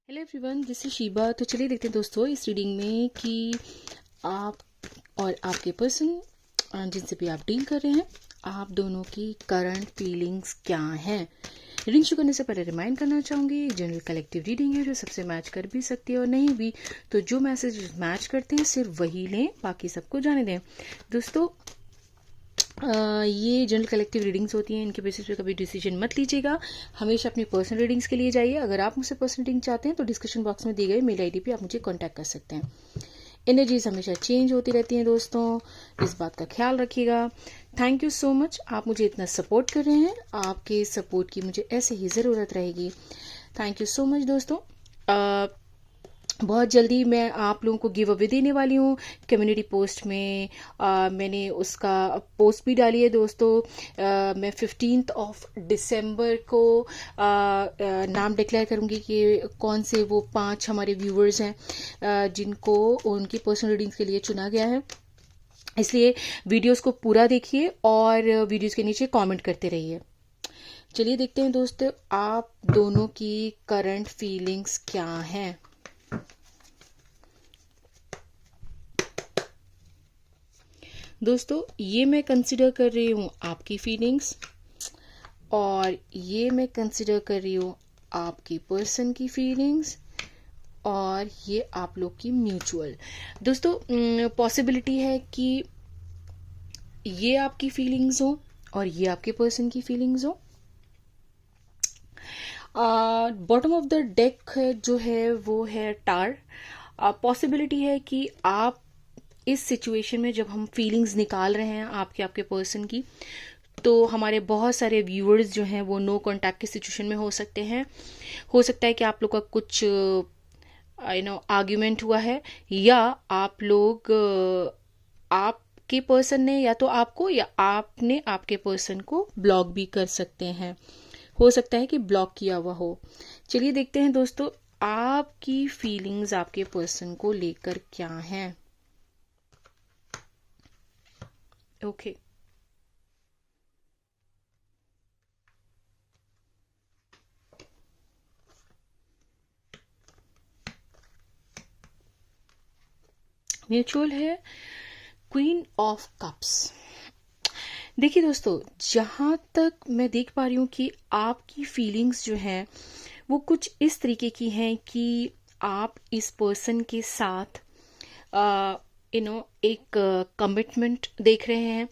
Hello everyone, this is Sheeba. तो चलिए देखते हैं दोस्तों इस रीडिंग में कि आप और आपके पर्सन जिनसे भी आप डील कर रहे हैं, आप दोनों की करंट फीलिंग्स क्या हैं। रीडिंग शुरू करने से पहले रिमाइंड करना चाहूँगी, जनरल कलेक्टिव रीडिंग है जो सबसे मैच कर भी सकती है और नहीं भी, तो जो मैसेज मैच करते हैं सिर्फ वही लें, बाकी सबको जाने दें। दोस्तों ये जनरल कलेक्टिव रीडिंग्स होती हैं, इनके बेसिस पे कभी डिसीजन मत लीजिएगा। हमेशा अपनी पर्सनल रीडिंग्स के लिए जाइए। अगर आप मुझसे पर्सनल रीडिंग चाहते हैं तो डिस्क्रिप्शन बॉक्स में दिए गए मेल आईडी पे आप मुझे कांटेक्ट कर सकते हैं। एनर्जीज हमेशा चेंज होती रहती हैं दोस्तों, इस बात का ख्याल रखिएगा। थैंक यू सो मच, आप मुझे इतना सपोर्ट कर रहे हैं। आपके सपोर्ट की मुझे ऐसे ही ज़रूरत रहेगी। थैंक यू सो मच दोस्तों। बहुत जल्दी मैं आप लोगों को गिव अवे देने वाली हूँ कम्युनिटी पोस्ट में। मैंने उसका पोस्ट भी डाली है दोस्तों। मैं 15 दिसंबर को नाम डिक्लेयर करूँगी कि कौन से वो 5 हमारे व्यूवर्स हैं जिनको उनकी पर्सनल रीडिंग्स के लिए चुना गया है। इसलिए वीडियोस को पूरा देखिए और वीडियोस के नीचे कमेंट करते रहिए। चलिए देखते हैं दोस्तों आप दोनों की करंट फीलिंग्स क्या हैं। दोस्तों ये मैं कंसिडर कर रही हूँ आपकी फीलिंग्स और ये मैं कंसिडर कर रही हूँ आपकी पर्सन की फीलिंग्स और ये आप लोग की म्यूचुअल। दोस्तों पॉसिबिलिटी है कि ये आपकी फीलिंग्स हो और ये आपके पर्सन की फीलिंग्स हो। बॉटम ऑफ द डेक जो है वो है टार। पॉसिबिलिटी है कि आप इस सिचुएशन में, जब हम फीलिंग्स निकाल रहे हैं आपके पर्सन की, तो हमारे बहुत सारे व्यूअर्स जो हैं वो नो कांटेक्ट की सिचुएशन में हो सकते हैं। हो सकता है कि आप लोग का कुछ आर्ग्यूमेंट हुआ है, या आप लोग आपके पर्सन ने या तो आपको या आपने आपके पर्सन को ब्लॉक भी कर सकते हैं। हो सकता है कि ब्लॉक किया हुआ हो। चलिए देखते हैं दोस्तों आपकी फीलिंग्स आपके पर्सन को लेकर क्या हैं। ओके म्यूचुअल है क्वीन ऑफ कप्स। देखिए दोस्तों, जहां तक मैं देख पा रही हूँ कि आपकी फीलिंग्स जो हैं वो कुछ इस तरीके की हैं कि आप इस पर्सन के साथ एक कमिटमेंट देख रहे हैं,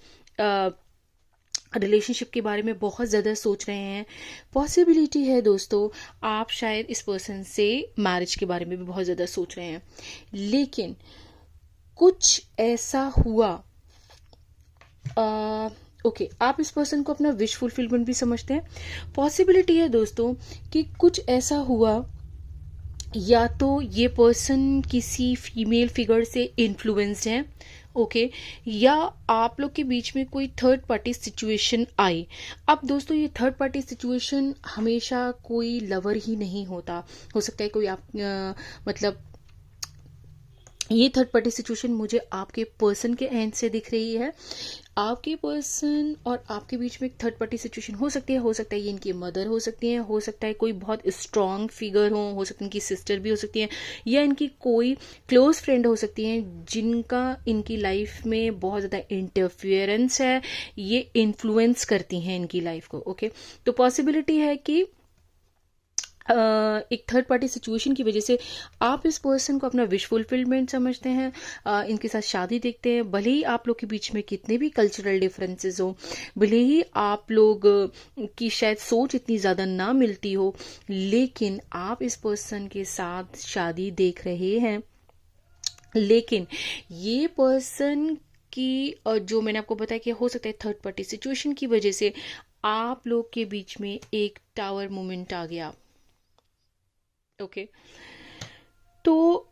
रिलेशनशिप के बारे में बहुत ज़्यादा सोच रहे हैं। पॉसिबिलिटी है दोस्तों आप शायद इस पर्सन से मैरिज के बारे में भी बहुत ज़्यादा सोच रहे हैं, लेकिन कुछ ऐसा हुआ। ओके, आप इस पर्सन को अपना विश फुलफिलमेंट भी समझते हैं। पॉसिबिलिटी है दोस्तों कि कुछ ऐसा हुआ, या तो ये पर्सन किसी फीमेल फिगर से इन्फ्लुएंस्ड है, ओके, या आप लोग के बीच में कोई थर्ड पार्टी सिचुएशन आई। अब दोस्तों ये थर्ड पार्टी सिचुएशन हमेशा कोई लवर ही नहीं होता। हो सकता है कोई मतलब ये थर्ड पार्टी सिचुएशन मुझे आपके पर्सन के एंड से दिख रही है। आपके पर्सन और आपके बीच में एक थर्ड पार्टी सिचुएशन हो सकती है। हो सकता है ये इनकी मदर हो सकती है, हो सकता है कोई बहुत स्ट्रांग फिगर हो सकता है इनकी सिस्टर भी हो सकती है, या इनकी कोई क्लोज फ्रेंड हो सकती है जिनका इनकी लाइफ में बहुत ज़्यादा इंटरफियरेंस है, ये इन्फ्लुएंस करती हैं इनकी लाइफ को। ओके, तो पॉसिबिलिटी है कि एक थर्ड पार्टी सिचुएशन की वजह से आप इस पर्सन को अपना विश फुलफिलमेंट समझते हैं, इनके साथ शादी देखते हैं। भले ही आप लोग के बीच में कितने भी कल्चरल डिफरेंसेस हो, भले ही आप लोग की शायद सोच इतनी ज़्यादा ना मिलती हो, लेकिन आप इस पर्सन के साथ शादी देख रहे हैं। लेकिन ये पर्सन की जो मैंने आपको बताया कि हो सकता है थर्ड पार्टी सिचुएशन की वजह से आप लोग के बीच में एक टावर मोमेंट आ गया। ओके, तो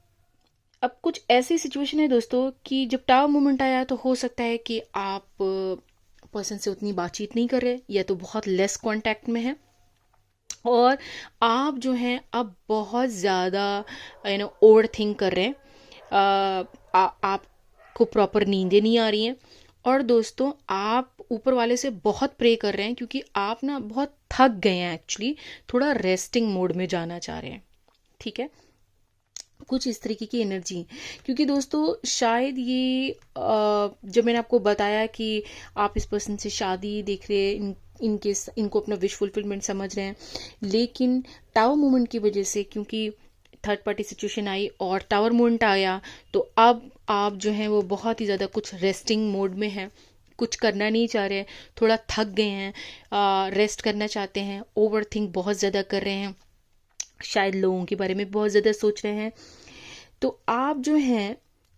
अब कुछ ऐसी सिचुएशन है दोस्तों कि जब टावर मोमेंट आया तो हो सकता है कि आप पर्सन से उतनी बातचीत नहीं कर रहे, या तो बहुत लेस कांटेक्ट में है, और आप जो हैं अब बहुत ज़्यादा ओवर थिंक कर रहे हैं। आपको प्रॉपर नींदें नहीं आ रही हैं, और दोस्तों आप ऊपर वाले से बहुत प्रे कर रहे हैं क्योंकि आप ना बहुत थक गए हैं, एक्चुअली थोड़ा रेस्टिंग मोड में जाना चाह रहे हैं। ठीक है, कुछ इस तरीके की एनर्जी। क्योंकि दोस्तों शायद ये जब मैंने आपको बताया कि आप इस पर्सन से शादी देख रहे हैं, इनको अपना विश फुलफिलमेंट समझ रहे हैं, लेकिन टावर मूवमेंट की वजह से, क्योंकि थर्ड पार्टी सिचुएशन आई और टावर मूवमेंट आया, तो अब आप जो है वो बहुत ही ज़्यादा कुछ रेस्टिंग मोड में हैं, कुछ करना नहीं चाह रहे हैं, थोड़ा थक गए हैं, रेस्ट करना चाहते हैं, ओवर थिंक बहुत ज़्यादा कर रहे हैं, शायद लोगों के बारे में बहुत ज़्यादा सोच रहे हैं। तो आप जो हैं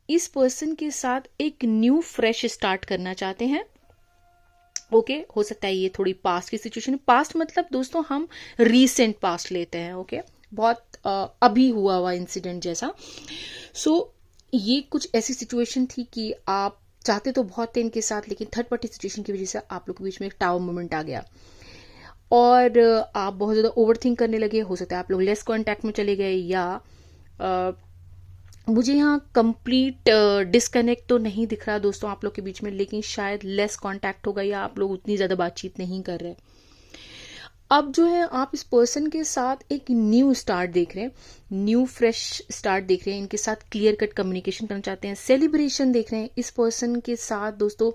इस पर्सन के साथ एक न्यू फ्रेश स्टार्ट करना चाहते हैं। ओके, हो सकता है ये थोड़ी पास्ट की सिचुएशन। पास्ट मतलब दोस्तों हम रीसेंट पास्ट लेते हैं, ओके, बहुत अभी हुआ इंसिडेंट जैसा। सो ये कुछ ऐसी सिचुएशन थी कि आप चाहते तो बहुत थे इनके साथ, लेकिन थर्ड पार्टी सिचुएशन की वजह से आप लोग के बीच में एक टावर मोमेंट आ गया और आप बहुत ज़्यादा ओवर थिंक करने लगे। हो सकता है आप लोग लेस कॉन्टैक्ट में चले गए, या मुझे यहाँ कंप्लीट डिस्कनेक्ट तो नहीं दिख रहा दोस्तों आप लोग के बीच में, लेकिन शायद लेस कांटेक्ट होगा या आप लोग उतनी ज़्यादा बातचीत नहीं कर रहे। अब जो है आप इस पर्सन के साथ एक न्यू स्टार्ट देख रहे हैं, न्यू फ्रेश स्टार्ट देख रहे हैं, इनके साथ क्लियर कट कम्युनिकेशन करना चाहते हैं, सेलिब्रेशन देख रहे हैं इस पर्सन के साथ दोस्तों,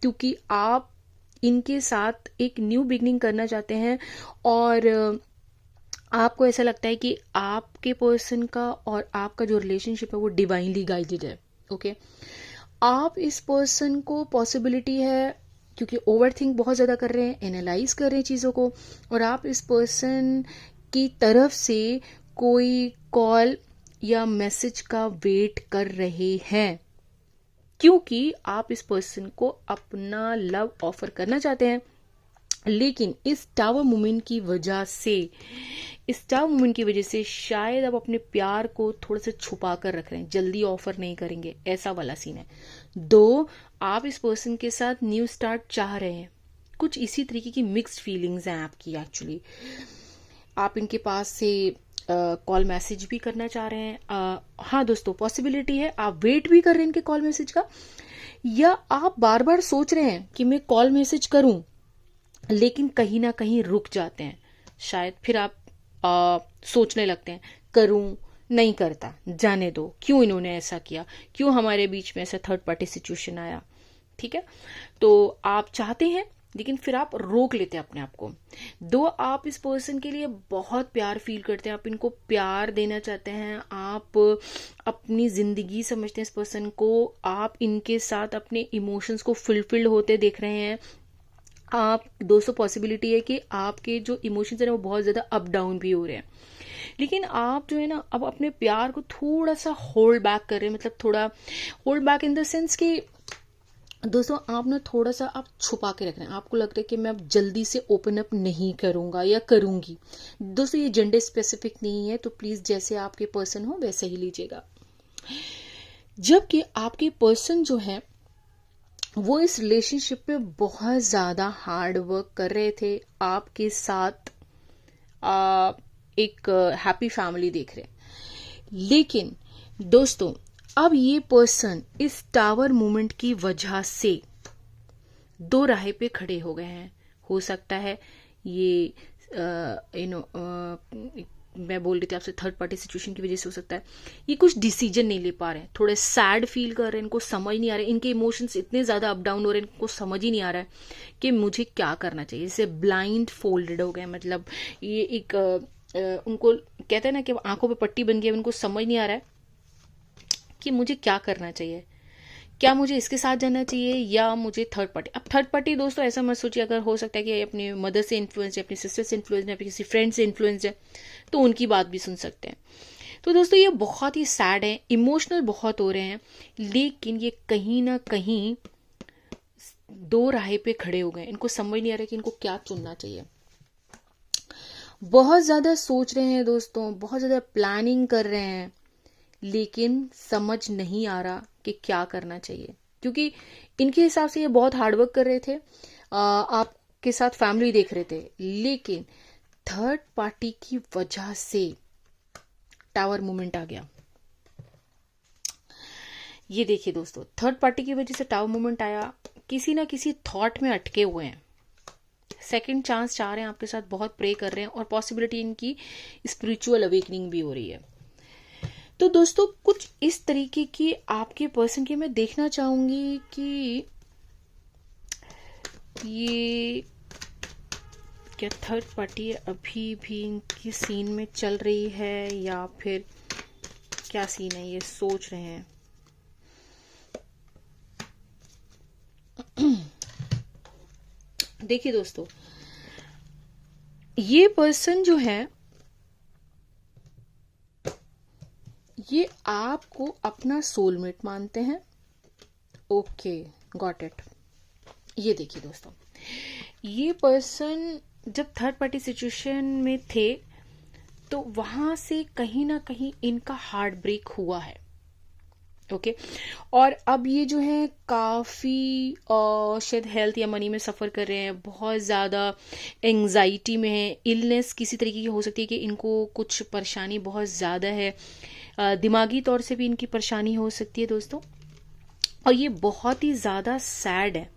क्योंकि आप इनके साथ एक न्यू बिगनिंग करना चाहते हैं और आपको ऐसा लगता है कि आपके पर्सन का और आपका जो रिलेशनशिप है वो डिवाइनली गाइडेड है। ओके, आप इस पर्सन को पॉसिबिलिटी है, क्योंकि ओवर थिंक बहुत ज़्यादा कर रहे हैं, एनालाइज कर रहे हैं चीज़ों को, और आप इस पर्सन की तरफ से कोई कॉल या मैसेज का वेट कर रहे हैं, क्योंकि आप इस पर्सन को अपना लव ऑफर करना चाहते हैं। लेकिन इस टावर मूवमेंट की वजह से शायद आप अपने प्यार को थोड़ा सा छुपा कर रख रहे हैं, जल्दी ऑफर नहीं करेंगे, ऐसा वाला सीन है। दो, आप इस पर्सन के साथ न्यू स्टार्ट चाह रहे हैं, कुछ इसी तरीके की मिक्स्ड फीलिंग्स हैं आपकी। एक्चुअली आप इनके पास से कॉल मैसेज भी करना चाह रहे हैं। हाँ दोस्तों, पॉसिबिलिटी है आप वेट भी कर रहे हैं इनके कॉल मैसेज का, या आप बार बार सोच रहे हैं कि मैं कॉल मैसेज करूं, लेकिन कहीं ना कहीं रुक जाते हैं। शायद फिर आप सोचने लगते हैं, करूं, नहीं करता, जाने दो, क्यों इन्होंने ऐसा किया, क्यों हमारे बीच में ऐसा थर्ड पार्टी सिचुएशन आया। ठीक है, तो आप चाहते हैं लेकिन फिर आप रोक लेते हैं अपने आप को। दो, आप इस पर्सन के लिए बहुत प्यार फील करते हैं, आप इनको प्यार देना चाहते हैं, आप अपनी जिंदगी समझते हैं इस पर्सन को, आप इनके साथ अपने इमोशंस को फुलफिल्ड होते देख रहे हैं। आप दोस्तों पॉसिबिलिटी है कि आपके जो इमोशंस है ना वो बहुत ज़्यादा अप डाउन भी हो रहे हैं, लेकिन आप जो है ना अब अपने प्यार को थोड़ा सा होल्ड बैक कर रहे हैं। मतलब थोड़ा hold back in the sense कि दोस्तों आप ना थोड़ा सा आप छुपा के रख रहे हैं, आपको लगता है कि मैं अब जल्दी से ओपन अप नहीं करूंगा या करूंगी। दोस्तों ये जेंडर स्पेसिफिक नहीं है, तो प्लीज़ जैसे आपके पर्सन हो वैसे ही लीजिएगा। जबकि आपके पर्सन जो है वो इस रिलेशनशिप पे बहुत ज़्यादा हार्ड वर्क कर रहे थे, आपके साथ एक हैप्पी फैमिली देख रहे हैं। लेकिन दोस्तों अब ये पर्सन इस टावर मूवमेंट की वजह से दो राह पे खड़े हो गए हैं। हो सकता है ये मैं बोल रही थी आपसे थर्ड पार्टी सिचुएशन की वजह से हो सकता है ये कुछ डिसीजन नहीं ले पा रहे हैं, थोड़े सैड फील कर रहे हैं, इनको समझ नहीं आ रहा है, इनके इमोशंस इतने ज़्यादा अप डाउन हो रहे हैं, इनको समझ ही नहीं आ रहा है कि मुझे क्या करना चाहिए। जैसे ब्लाइंड फोल्डेड हो गए, मतलब ये एक उनको कहते हैं ना कि आंखों पे पट्टी बन गई, उनको समझ नहीं आ रहा है कि मुझे क्या करना चाहिए, क्या मुझे इसके साथ जाना चाहिए या मुझे थर्ड पार्टी। अब थर्ड पार्टी दोस्तों ऐसा मत सोचिए, अगर हो सकता है कि अपनी मदर से इन्फ्लुएंस है, अपनी सिस्टर से इन्फ्लुएंस है, अपनी किसी फ्रेंड से इन्फ्लुएंस है, तो उनकी बात भी सुन सकते हैं। तो दोस्तों ये बहुत ही सैड है, इमोशनल बहुत हो रहे हैं, लेकिन ये कहीं ना कहीं दो राह पे खड़े हो गए, इनको समझ नहीं आ रहा कि इनको क्या चुनना चाहिए। बहुत ज्यादा सोच रहे हैं दोस्तों, बहुत ज्यादा प्लानिंग कर रहे हैं, लेकिन समझ नहीं आ रहा कि क्या करना चाहिए, क्योंकि इनके हिसाब से ये बहुत हार्डवर्क कर रहे थे, आपके साथ फैमिली देख रहे थे, लेकिन थर्ड पार्टी की वजह से टावर मूवमेंट आ गया। ये देखिए दोस्तों, थर्ड पार्टी की वजह से टावर मूवमेंट आया, किसी ना किसी थॉट में अटके हुए हैं, सेकंड चांस चाह रहे हैं आपके साथ, बहुत प्रे कर रहे हैं, और पॉसिबिलिटी इनकी स्पिरिचुअल अवेकनिंग भी हो रही है। तो दोस्तों कुछ इस तरीके की आपके पर्सन की मैं देखना चाहूंगी कि ये क्या थर्ड पार्टी अभी भी इनकी सीन में चल रही है या फिर क्या सीन है, ये सोच रहे हैं। देखिए दोस्तों, ये पर्सन जो है ये आपको अपना सोलमेट मानते हैं। Okay, got it. ये देखिए दोस्तों, ये पर्सन जब थर्ड पार्टी सिचुएशन में थे तो वहां से कहीं ना कहीं इनका हार्ट ब्रेक हुआ है। ओके, और अब ये जो है काफी शायद हेल्थ या मनी में सफर कर रहे हैं, बहुत ज्यादा एंजाइटी में है, इलनेस किसी तरीके की हो सकती है कि इनको कुछ परेशानी बहुत ज्यादा है, दिमागी तौर से भी इनकी परेशानी हो सकती है दोस्तों, और ये बहुत ही ज्यादा सैड है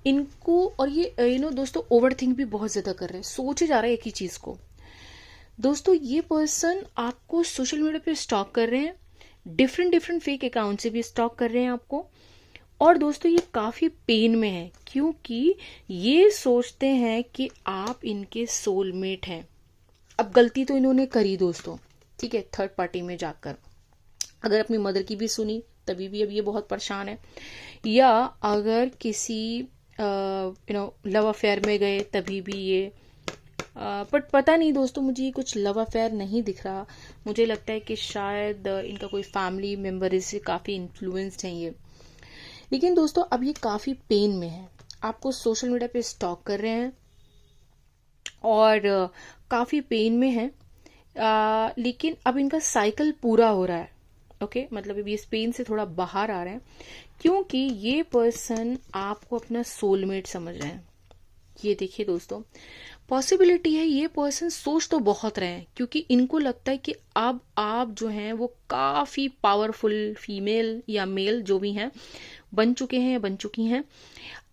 इनको। और ये दोस्तों ओवर थिंक भी बहुत ज्यादा कर रहे हैं, सोचे जा रहे हैं एक ही चीज को। दोस्तों ये पर्सन आपको सोशल मीडिया पे स्टॉक कर रहे हैं, डिफरेंट फेक अकाउंट से भी स्टॉक कर रहे हैं आपको, और दोस्तों ये काफी पेन में है क्योंकि ये सोचते हैं कि आप इनके सोलमेट हैं। अब गलती तो इन्होंने करी दोस्तों, ठीक है, थर्ड पार्टी में जाकर, अगर अपनी मदर की भी सुनी तभी भी अब ये बहुत परेशान है, या अगर किसी लव अफेयर में गए तभी भी ये, बट पता नहीं दोस्तों, मुझे ये कुछ लव अफेयर नहीं दिख रहा। मुझे लगता है कि शायद इनका कोई फैमिली मेंबर इससे काफी इन्फ्लुएंस्ड है ये। लेकिन दोस्तों अब ये काफी पेन में है, आपको सोशल मीडिया पे स्टॉक कर रहे हैं और काफी पेन में है, लेकिन अब इनका साइकिल पूरा हो रहा है। ओके, मतलब अब ये पेन से थोड़ा बाहर आ रहे हैं क्योंकि ये पर्सन आपको अपना सोलमेट समझ रहे हैं। ये देखिए दोस्तों, पॉसिबिलिटी है ये पर्सन सोच तो बहुत रहे हैं क्योंकि इनको लगता है कि अब आप जो हैं वो काफी पावरफुल फीमेल या मेल जो भी हैं बन चुके हैं या बन चुकी हैं।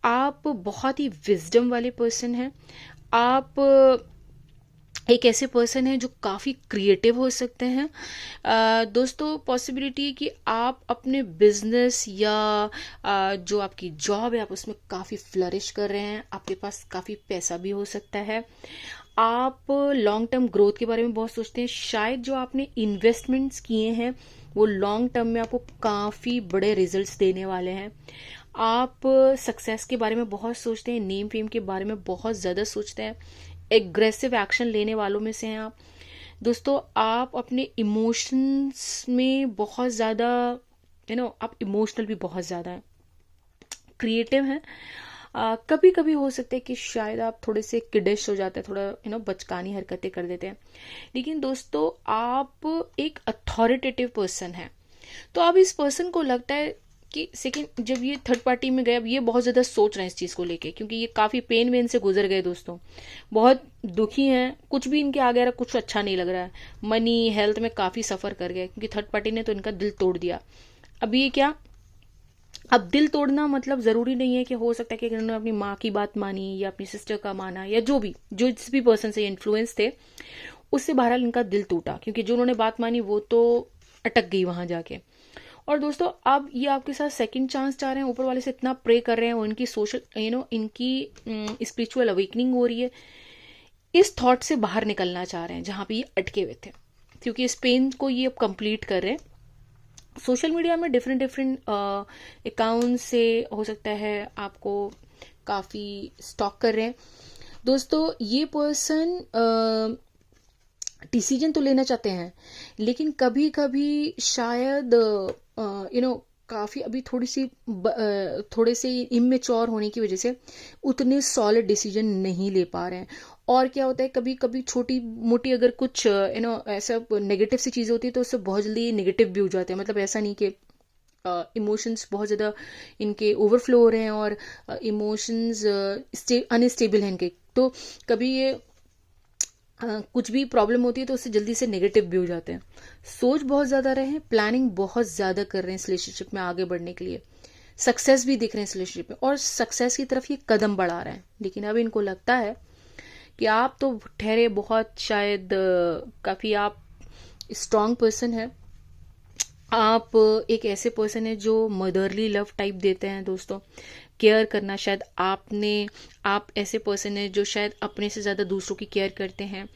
आप बहुत ही विजडम वाले पर्सन हैं, आप एक ऐसे पर्सन है जो काफ़ी क्रिएटिव हो सकते हैं। दोस्तों पॉसिबिलिटी है कि आप अपने बिजनेस या जो आपकी जॉब है आप उसमें काफ़ी फ्लरिश कर रहे हैं, आपके पास काफ़ी पैसा भी हो सकता है, आप लॉन्ग टर्म ग्रोथ के बारे में बहुत सोचते हैं, शायद जो आपने इन्वेस्टमेंट्स किए हैं वो लॉन्ग टर्म में आपको काफ़ी बड़े रिजल्ट्स देने वाले हैं, आप सक्सेस के बारे में बहुत सोचते हैं, नेम फेम के बारे में बहुत ज़्यादा सोचते हैं, एग्रेसिव एक्शन लेने वालों में से हैं आप। दोस्तों आप अपने इमोशंस में बहुत ज़्यादा आप इमोशनल भी बहुत ज़्यादा हैं, क्रिएटिव हैं। कभी कभी हो सकता है कि शायद आप थोड़े से किडिश हो जाते हैं, थोड़ा बचकानी हरकतें कर देते हैं, लेकिन दोस्तों आप एक अथॉरिटेटिव पर्सन हैं। तो अब इस पर्सन को लगता है कि सेकंड जब ये थर्ड पार्टी में गए, अब ये बहुत ज्यादा सोच रहे हैं इस चीज को लेके क्योंकि ये काफी पेन वेन से गुजर गए दोस्तों, बहुत दुखी हैं, कुछ भी इनके आगे आ रहा, कुछ अच्छा नहीं लग रहा है, मनी हेल्थ में काफी सफर कर गए क्योंकि थर्ड पार्टी ने तो इनका दिल तोड़ दिया। अब ये क्या, अब दिल तोड़ना मतलब जरूरी नहीं है कि हो सकता है कि इन्होंने अपनी माँ की बात मानी या अपनी सिस्टर का माना या जो जिस भी पर्सन से इन्फ्लुएंस थे उससे बहरहाल इनका दिल टूटा क्योंकि जो उन्होंने बात मानी वो तो अटक गई वहां जाके। और दोस्तों अब ये आपके साथ सेकंड चांस चाह रहे हैं, ऊपर वाले से इतना प्रे कर रहे हैं, उनकी सोशल इनकी स्पिरिचुअल अवेकनिंग हो रही है, इस थॉट से बाहर निकलना चाह रहे हैं जहां पे ये अटके हुए थे क्योंकि इस पेन को ये अब कंप्लीट कर रहे हैं। सोशल मीडिया में डिफरेंट अकाउंट से हो सकता है आपको काफी स्टॉक कर रहे हैं। दोस्तों ये पर्सन डिसीजन तो लेना चाहते हैं लेकिन कभी कभी शायद काफी अभी थोड़े से इमेच्योर होने की वजह से उतने सॉलिड डिसीजन नहीं ले पा रहे हैं। और क्या होता है, कभी कभी छोटी मोटी अगर कुछ ऐसा नेगेटिव सी चीजें होती है तो उससे बहुत जल्दी नेगेटिव भी हो जाते हैं, मतलब ऐसा नहीं कि इमोशंस बहुत ज़्यादा इनके ओवरफ्लो हो रहे हैं और इमोशंस अनस्टेबल हैं इनके, तो कभी ये कुछ भी प्रॉब्लम होती है तो उससे जल्दी से नेगेटिव भी हो जाते हैं। सोच बहुत ज़्यादा रहे हैं, प्लानिंग बहुत ज़्यादा कर रहे हैं इस रिलेशनशिप में आगे बढ़ने के लिए। सक्सेस भी दिख रहे हैं इस रिलेशनशिप में और सक्सेस की तरफ ये कदम बढ़ा रहे हैं। लेकिन अब इनको लगता है कि आप तो ठहरे बहुत शायद काफ़ी आप स्ट्रांग पर्सन है, आप एक ऐसे पर्सन है जो मदरली लव टाइप देते हैं दोस्तों, केयर करना शायद आप ऐसे पर्सन है जो शायद अपने से ज़्यादा दूसरों की केयर करते हैं,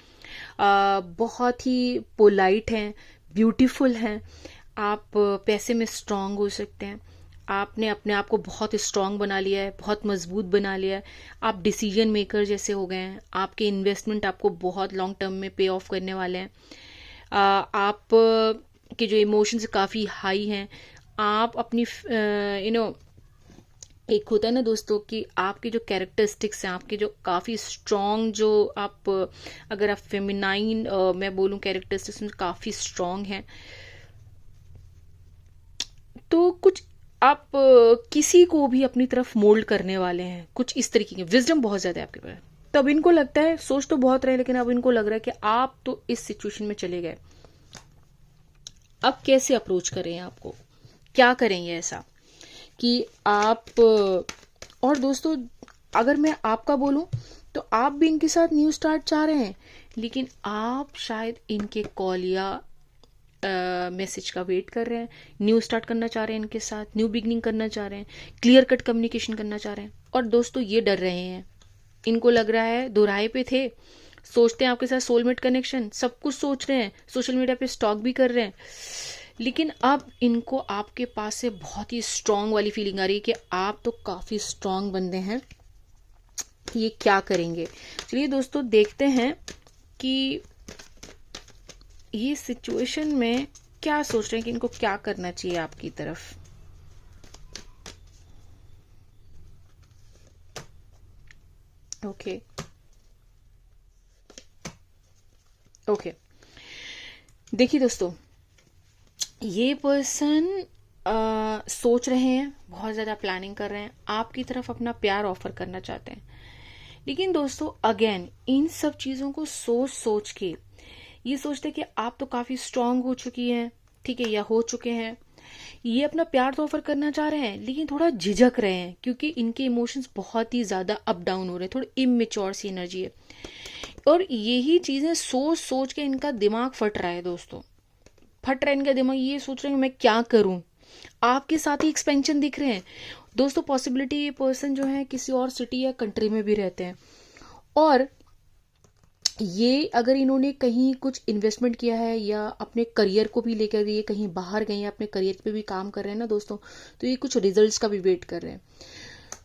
बहुत ही पोलाइट हैं, ब्यूटीफुल हैं, आप पैसे में स्ट्रांग हो सकते हैं, आपने अपने आप को बहुत स्ट्रांग बना लिया है, बहुत मजबूत बना लिया है, आप डिसीजन मेकर जैसे हो गए हैं, आपके इन्वेस्टमेंट आपको बहुत लॉन्ग टर्म में पे ऑफ करने वाले हैं, आप के जो इमोशंस काफ़ी हाई हैं, आप अपनी एक होता है ना दोस्तों कि आपके जो कैरेक्टरिस्टिक्स हैं, आपके जो काफ़ी स्ट्रॉन्ग जो आप अगर आप फेमिनाइन मैं बोलूँ कैरेक्टरिस्टिक्स में काफ़ी स्ट्रॉन्ग हैं, तो कुछ आप किसी को भी अपनी तरफ मोल्ड करने वाले हैं, कुछ इस तरीके के विजडम बहुत ज़्यादा है आपके पास। तब इनको लगता है, सोच तो बहुत रहे लेकिन अब इनको लग रहा है कि आप तो इस सिचुएशन में चले गए, अब कैसे अप्रोच करें, आपको क्या करेंगे ऐसा कि आप। और दोस्तों अगर मैं आपका बोलूं तो आप भी इनके साथ न्यू स्टार्ट चाह रहे हैं, लेकिन आप शायद इनके कॉल या मैसेज का वेट कर रहे हैं, न्यू स्टार्ट करना चाह रहे हैं, इनके साथ न्यू बिगनिंग करना चाह रहे हैं, क्लियर कट कम्युनिकेशन करना चाह रहे हैं। और दोस्तों ये डर रहे हैं, इनको लग रहा है दोराहे पे थे, सोचते हैं आपके साथ सोलमेट कनेक्शन, सब कुछ सोच रहे हैं, सोशल मीडिया पे स्टॉक भी कर रहे हैं, लेकिन अब इनको आपके पास से बहुत ही स्ट्रांग वाली फीलिंग आ रही है कि आप तो काफ़ी स्ट्रांग बंदे हैं, ये क्या करेंगे। चलिए दोस्तों देखते हैं कि ये सिचुएशन में क्या सोच रहे हैं कि इनको क्या करना चाहिए आपकी तरफ। ओके ओके देखिए दोस्तों, ये पर्सन सोच रहे हैं, बहुत ज़्यादा प्लानिंग कर रहे हैं, आपकी तरफ अपना प्यार ऑफर करना चाहते हैं, लेकिन दोस्तों अगेन इन सब चीज़ों को सोच सोच के ये सोचते हैं कि आप तो काफ़ी स्ट्रांग हो चुकी हैं, ठीक है, या हो चुके हैं, ये अपना प्यार तो ऑफर करना चाह रहे हैं लेकिन थोड़ा झिझक रहे हैं क्योंकि इनके इमोशंस बहुत ही ज़्यादा अप डाउन हो रहे हैं, थोड़ी इमेच्योर सी एनर्जी है, और यही चीज़ें सोच सोच के इनका दिमाग फट रहा है दोस्तों, फट रहा है इनका दिमाग, ये सोच रहे हैं मैं क्या करूं। आपके साथ ही एक्सपेंशन दिख रहे हैं दोस्तों, पॉसिबिलिटी ये पर्सन जो है किसी और सिटी या कंट्री में भी रहते हैं, और ये अगर इन्होंने कहीं कुछ इन्वेस्टमेंट किया है या अपने करियर को भी लेकर ये कहीं बाहर गए हैं, अपने करियर पे भी काम कर रहे हैं ना दोस्तों, तो ये कुछ रिजल्ट्स का भी वेट कर रहे हैं,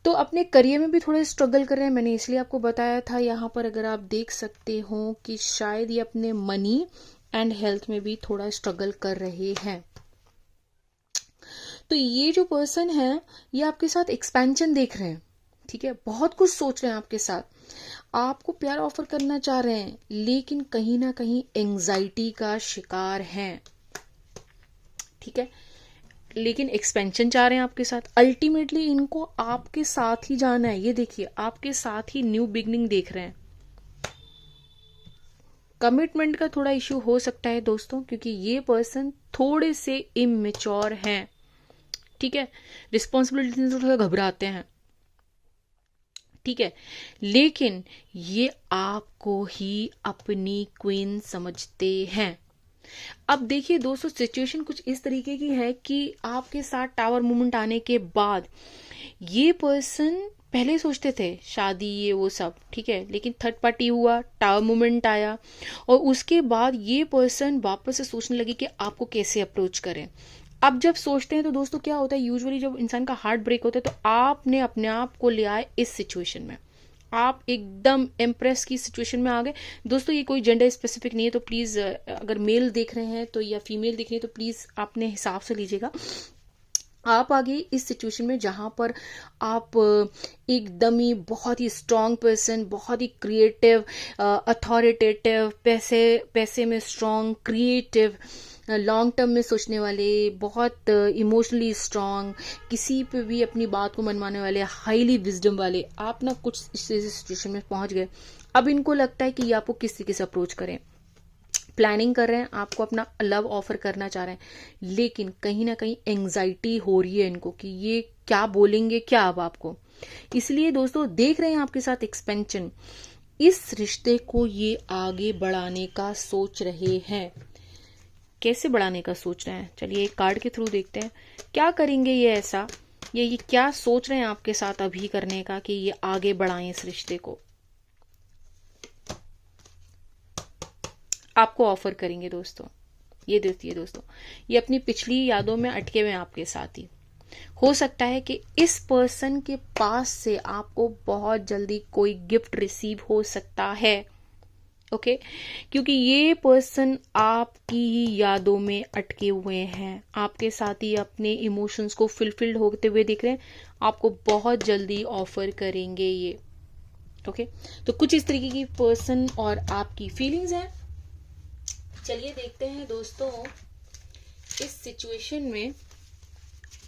तो अपने करियर में भी थोड़ा स्ट्रगल कर रहे हैं। मैंने इसलिए आपको बताया था यहाँ पर, अगर आप देख सकते हो कि शायद ये अपने मनी एंड हेल्थ में भी थोड़ा स्ट्रगल कर रहे हैं। तो ये जो पर्सन है ये आपके साथ एक्सपेंशन देख रहे हैं, ठीक है, बहुत कुछ सोच रहे हैं आपके साथ, आपको प्यार ऑफर करना चाह रहे हैं, लेकिन कहीं ना कहीं एंजाइटी का शिकार हैं, ठीक है, लेकिन एक्सपेंशन चाह रहे हैं आपके साथ, अल्टीमेटली इनको आपके साथ ही जाना है। ये देखिए आपके साथ ही न्यू बिगनिंग देख रहे हैं। कमिटमेंट का थोड़ा इश्यू हो सकता है दोस्तों, क्योंकि ये पर्सन थोड़े से इमेच्योर हैं, ठीक है, रिस्पॉन्सिबिलिटी से थोड़ा घबराते हैं, ठीक है, लेकिन ये आपको ही अपनी क्वीन समझते हैं। अब देखिए दोस्तों सिचुएशन कुछ इस तरीके की है कि आपके साथ टावर मूवमेंट आने के बाद ये पर्सन पहले सोचते थे शादी ये वो सब, ठीक है, लेकिन थर्ड पार्टी हुआ, टावर मूवमेंट आया, और उसके बाद ये पर्सन वापस से सोचने लगे कि आपको कैसे अप्रोच करें। अब जब सोचते हैं तो दोस्तों क्या होता है, यूजुअली जब इंसान का हार्ट ब्रेक होता है तो आपने अपने आप को ले आए इस सिचुएशन में, आप एकदम इम्प्रेस की सिचुएशन में आ गए दोस्तों। ये कोई जेंडर स्पेसिफिक नहीं है, तो प्लीज़ अगर मेल देख रहे हैं तो या फीमेल देख रहे हैं तो प्लीज़ अपने हिसाब से लीजिएगा। आप आगे इस सिचुएशन में जहां पर आप एकदम ही बहुत ही स्ट्रांग पर्सन, बहुत ही क्रिएटिव, अथॉरिटेटिव, पैसे में स्ट्रांग, क्रिएटिव, लॉन्ग टर्म में सोचने वाले, बहुत इमोशनली स्ट्रांग, किसी पे भी अपनी बात को मनवाने वाले, हाईली विजडम वाले, आप ना कुछ इस सिचुएशन में पहुंच गए। अब इनको लगता है कि ये आपको किस तरीके से अप्रोच करें, प्लानिंग कर रहे हैं, आपको अपना लव ऑफर करना चाह रहे हैं, लेकिन कहीं ना कहीं एंजाइटी हो रही है इनको कि ये क्या बोलेंगे क्या अब आपको। इसलिए दोस्तों देख रहे हैं आपके साथ एक्सपेंशन, इस रिश्ते को ये आगे बढ़ाने का सोच रहे हैं। कैसे बढ़ाने का सोच रहे हैं, चलिए एक कार्ड के थ्रू देखते हैं क्या करेंगे ये ऐसा, ये क्या सोच रहे हैं आपके साथ अभी करने का कि ये आगे बढ़ाएं इस रिश्ते को। आपको ऑफर करेंगे दोस्तों, ये देखिए दोस्तों, ये अपनी पिछली यादों में अटके हुए हैं आपके साथ ही। हो सकता है कि इस पर्सन के पास से आपको बहुत जल्दी कोई गिफ्ट रिसीव हो सकता है। ओके, क्योंकि ये पर्सन आपकी ही यादों में अटके हुए हैं, आपके साथ ही अपने इमोशंस को फुलफिल्ड होते हुए दिख रहे हैं, आपको बहुत जल्दी ऑफर करेंगे ये। ओके, तो कुछ इस तरीके की पर्सन और आपकी फीलिंग्स हैं। चलिए देखते हैं दोस्तों इस सिचुएशन में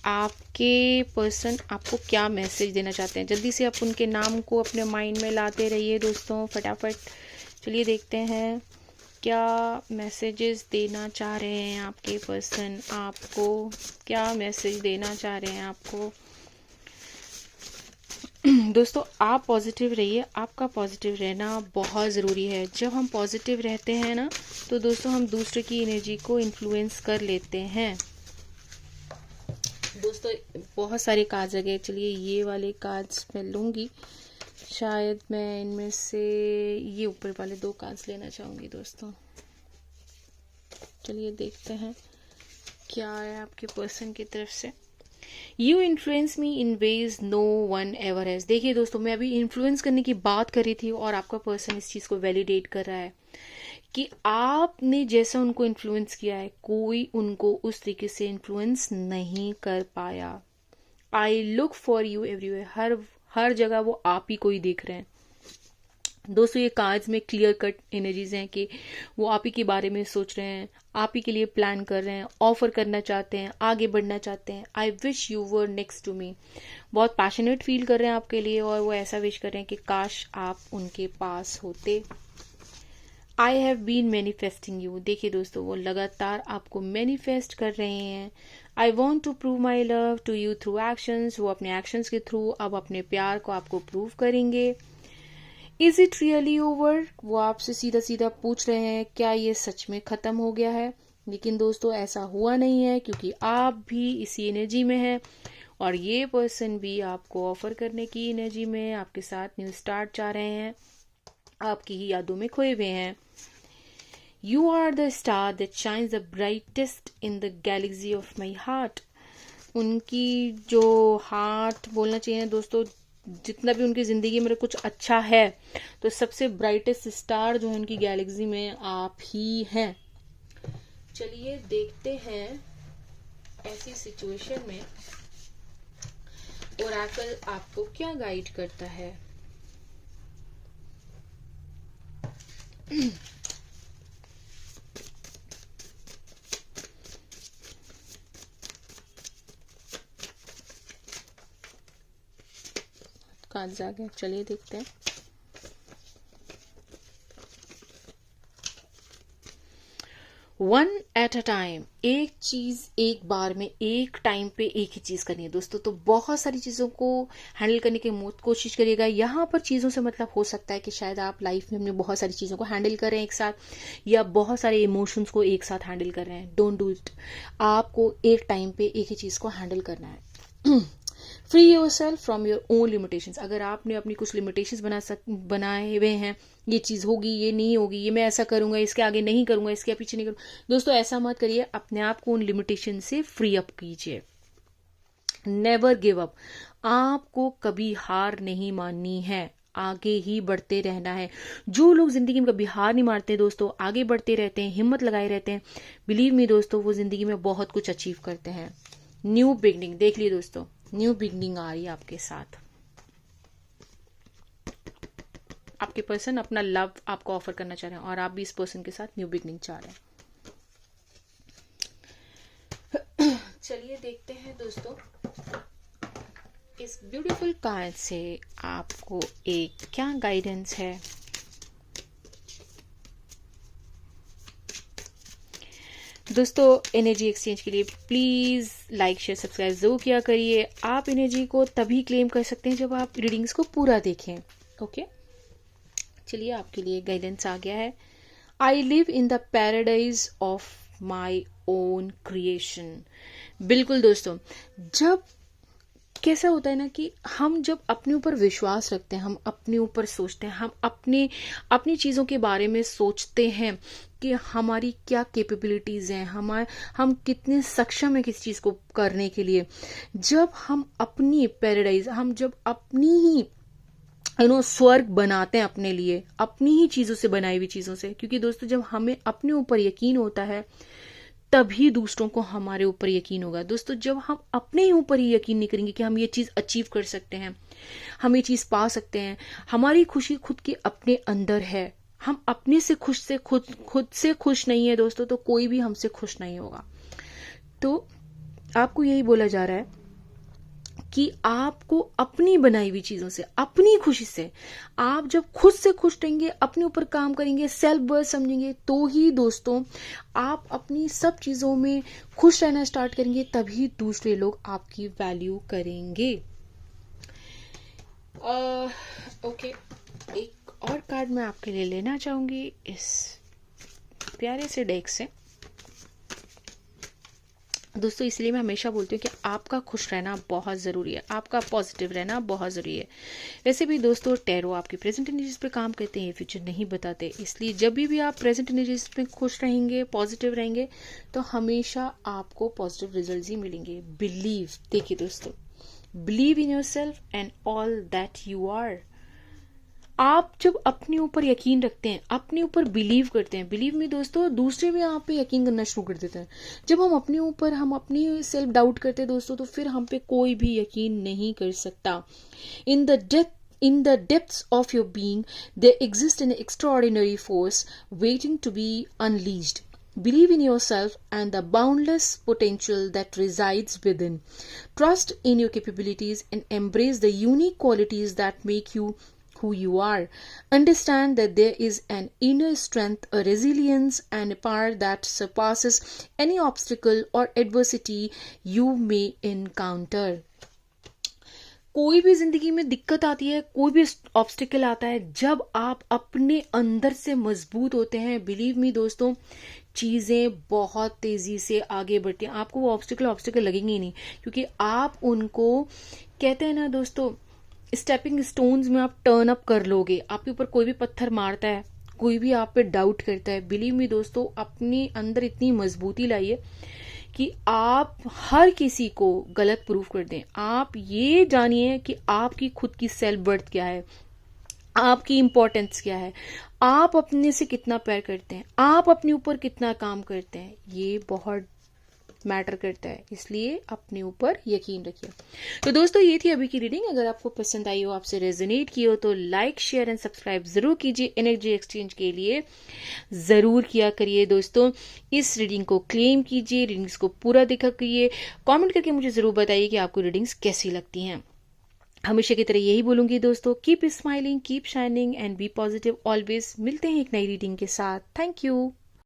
आपके पर्सन आपको क्या मैसेज देना चाहते हैं। जल्दी से आप उनके नाम को अपने माइंड में लाते रहिए दोस्तों फटाफट। चलिए देखते हैं क्या मैसेजेस देना चाह रहे हैं आपके पर्सन आपको, क्या मैसेज देना चाह रहे हैं आपको। दोस्तों आप पॉजिटिव रहिए, आपका पॉजिटिव रहना बहुत ज़रूरी है। जब हम पॉजिटिव रहते हैं ना तो दोस्तों हम दूसरे की एनर्जी को इन्फ्लुएंस कर लेते हैं। दोस्तों बहुत सारे कार्ड्स आ गए, चलिए ये वाले कार्ड्स मैं लूँगी, शायद मैं इनमें से ये ऊपर वाले 2 कार्ड्स लेना चाहूँगी दोस्तों। चलिए देखते हैं क्या है आपके पर्सन की तरफ से। You influence me in ways no one ever has. देखिए दोस्तों मैं अभी इन्फ्लुएंस करने की बात कर रही थी और आपका पर्सन इस चीज़ को वैलिडेट कर रहा है कि आपने जैसा उनको इन्फ्लुएंस किया है कोई उनको उस तरीके से इन्फ्लुएंस नहीं कर पाया। I look for you everywhere, हर जगह वो आप ही को ही देख रहे हैं। दोस्तों ये कार्ड्स में क्लियर कट एनर्जीज हैं कि वो आप ही के बारे में सोच रहे हैं, आप ही के लिए प्लान कर रहे हैं, ऑफर करना चाहते हैं, आगे बढ़ना चाहते हैं। I wish you were next to me, बहुत पैशनेट फील कर रहे हैं आपके लिए और वो ऐसा विश कर रहे हैं कि काश आप उनके पास होते। I have been manifesting you. देखिए दोस्तों वो लगातार आपको मैनिफेस्ट कर रहे हैं। I want to prove my love to you through actions, वो अपने एक्शंस के थ्रू अब अपने प्यार को आपको प्रूव करेंगे। इज इट रियली ओवर, वो आपसे सीधा सीधा पूछ रहे हैं क्या ये सच में खत्म हो गया है। लेकिन दोस्तों ऐसा हुआ नहीं है क्योंकि आप भी इसी एनर्जी में हैं और ये पर्सन भी आपको ऑफर करने की एनर्जी में आपके साथ न्यू स्टार्ट चाह रहे हैं, आपकी ही यादों में खोए हुए हैं। You are the star that shines the brightest in the galaxy of my heart. उनकी जो हार्ट बोलना चाहिए दोस्तों, जितना भी उनकी जिंदगी में कुछ अच्छा है तो सबसे ब्राइटेस्ट स्टार जो है उनकी गैलेक्सी में आप ही हैं। चलिए देखते हैं ऐसी सिचुएशन में ओरेकल आपको क्या गाइड करता है। कार्ड्स आ गए, चलिए देखते हैं। वन एट अ टाइम, एक चीज एक बार में एक टाइम पे एक ही चीज करनी है दोस्तों। तो बहुत सारी चीजों को हैंडल करने की कोशिश करिएगा। यहाँ पर चीजों से मतलब हो सकता है कि शायद आप लाइफ में अपने बहुत सारी चीजों को हैंडल कर रहे हैं एक साथ, या बहुत सारे इमोशंस को एक साथ हैंडल कर रहे हैं। डोंट डू इट, आपको एक टाइम पे एक ही चीज को हैंडल करना है। Free yourself from your own limitations. अगर आपने अपनी कुछ लिमिटेशंस बनाए हुए हैं, ये चीज़ होगी, ये नहीं होगी, ये मैं ऐसा करूंगा, इसके आगे नहीं करूंगा, इसके पीछे नहीं करूंगा, दोस्तों ऐसा मत करिए। अपने आप को उन लिमिटेशन से फ्री अप कीजिए। नेवर गिव अप, आपको कभी हार नहीं माननी है, आगे ही बढ़ते रहना है। जो लोग जिंदगी में कभी हार नहीं मारते दोस्तों, आगे बढ़ते रहते हैं, हिम्मत लगाए रहते हैं, बिलीव मी दोस्तों वो जिंदगी में बहुत कुछ अचीव करते हैं। न्यू बिगनिंग, देख लिए दोस्तों, न्यू बिगनिंग आ रही है आपके साथ। आपके पर्सन अपना लव आपको ऑफर करना चाह रहे हैं और आप भी इस पर्सन के साथ न्यू बिगनिंग चाह रहे हैं। चलिए देखते हैं दोस्तों इस ब्यूटीफुल कार्ड से आपको एक क्या गाइडेंस है। दोस्तों एनर्जी एक्सचेंज के लिए प्लीज़ लाइक शेयर सब्सक्राइब जरूर किया करिए। आप एनर्जी को तभी क्लेम कर सकते हैं जब आप रीडिंग्स को पूरा देखें। ओके, चलिए आपके लिए गाइडेंस आ गया है। I live in the paradise of my own creation. बिल्कुल दोस्तों, जब कैसा होता है ना कि हम जब अपने ऊपर विश्वास रखते हैं, हम अपने ऊपर सोचते हैं, हम अपनी चीज़ों के बारे में सोचते हैं कि हमारी क्या कैपेबिलिटीज़ हैं, हम कितने सक्षम हैं किसी चीज़ को करने के लिए। जब हम अपनी पैराडाइज, हम जब अपनी ही स्वर्ग बनाते हैं अपने लिए, अपनी ही चीज़ों से, बनाई हुई चीज़ों से। क्योंकि दोस्तों जब हमें अपने ऊपर यकीन होता है तभी दूसरों को हमारे ऊपर यकीन होगा। दोस्तों जब हम अपने ही ऊपर ही यकीन नहीं करेंगे कि हम ये चीज़ अचीव कर सकते हैं, हम ये चीज़ पा सकते हैं, हमारी खुशी खुद के अपने अंदर है, हम अपने से खुद से खुश नहीं है दोस्तों, तो कोई भी हमसे खुश नहीं होगा। तो आपको यही बोला जा रहा है कि आपको अपनी बनाई हुई चीजों से, अपनी खुशी से, आप जब खुद से खुश रहेंगे, अपने ऊपर काम करेंगे, सेल्फ वर्थ समझेंगे, तो ही दोस्तों आप अपनी सब चीजों में खुश रहना स्टार्ट करेंगे, तभी दूसरे लोग आपकी वैल्यू करेंगे। ओके, एक और कार्ड मैं आपके लिए लेना चाहूंगी इस प्यारे से डेक से। दोस्तों इसलिए मैं हमेशा बोलती हूँ कि आपका खुश रहना बहुत ज़रूरी है, आपका पॉजिटिव रहना बहुत ज़रूरी है। वैसे भी दोस्तों टैरो आपकी प्रेजेंट एनर्जीज पे काम करते हैं, फ्यूचर नहीं बताते, इसलिए जब भी आप प्रेजेंट एनर्जीज पे खुश रहेंगे, पॉजिटिव रहेंगे, तो हमेशा आपको पॉजिटिव रिजल्ट ही मिलेंगे। बिलीव, देखिए दोस्तों, believe in yourself and all that you are. आप जब अपने ऊपर यकीन रखते हैं, अपने ऊपर बिलीव करते हैं, बिलीव में दोस्तों दूसरे भी आप पे यकीन करना शुरू कर देते हैं। जब हम अपने ऊपर, हम अपनी सेल्फ डाउट करते हैं दोस्तों, तो फिर हम पे कोई भी यकीन नहीं कर सकता। In the depths of your being there exist an extraordinary force waiting to be unleashed. Believe in yourself and the boundless potential that resides within. Trust in your capabilities and embrace the unique qualities that make you who you are. Understand that there is an inner strength, a resilience, and a power that surpasses any obstacle or adversity you may encounter. कोई भी जिंदगी में दिक्कत आती है, कोई भी obstacle आता है, जब आप अपने अंदर से मजबूत होते हैं, बिलीव मी दोस्तों, चीजें बहुत तेजी से आगे बढ़ती हैं। आपको वो ऑब्स्टिकल लगेंगे ही नहीं, क्योंकि आप उनको, कहते हैं ना दोस्तों, स्टेपिंग स्टोन्स में आप टर्न अप कर लोगे। आपके ऊपर कोई भी पत्थर मारता है, कोई भी आप पे डाउट करता है, बिलीव मी दोस्तों, अपने अंदर इतनी मजबूती लाइए कि आप हर किसी को गलत प्रूफ कर दें। आप ये जानिए कि आपकी खुद की सेल्फ वर्थ क्या है, आपकी इंपॉर्टेंस क्या है, आप अपने से कितना प्यार करते हैं, आप अपने ऊपर कितना काम करते हैं, ये बहुत मैटर करता है। इसलिए अपने ऊपर यकीन रखिए। तो दोस्तों ये थी अभी की रीडिंग। अगर आपको पसंद आई हो, आपसे रेजोनेट की हो, तो लाइक शेयर एंड सब्सक्राइब जरूर कीजिए। एनर्जी एक्सचेंज के लिए जरूर किया करिए दोस्तों। इस रीडिंग को क्लेम कीजिए, रीडिंग्स को पूरा देखा करिए, कमेंट करके मुझे जरूर बताइए कि आपको रीडिंग्स कैसी लगती हैं। हमेशा की तरह यही बोलूंगी दोस्तों, keep smiling, keep shining and be positive always. मिलते हैं एक नई रीडिंग के साथ। Thank you.